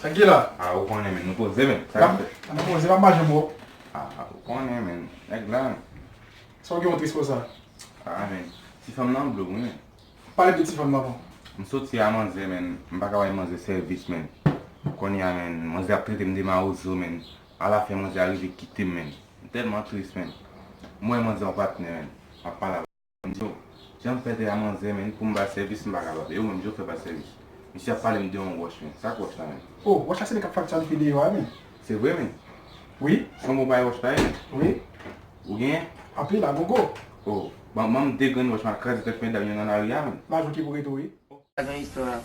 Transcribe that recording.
Tranquila. Ah, o konen men, nou pose men. An pose, va maje mou. Ah, o konen men, ek lan. Son gen yon tris pou sa. Ah men, si fam nan blou men. Pale de ti fam nan. Msoti a manze men, mbaka way manze servis men. Konya men, manze ap trete mde ma ouzo men. A la fe manze arrive kitim men. Telman tris men. Mwen manze an patne men. A pala. Jan pete a manze men pou mba servis mbaka babe. Yo men mjo fe ba servis. Misi a pale mde yon wash men. Sak wash la men. Oh, wash la se de kap faktan fi de yo a men. Se vwe men? Oui. Son mbo bay wash la men? Oui. Ou gen? Api la, go go. Oh, mam de gen wash ma kredi tek men da yon nan a ria men. Ma jou ki pou reto oui. Faz uma história.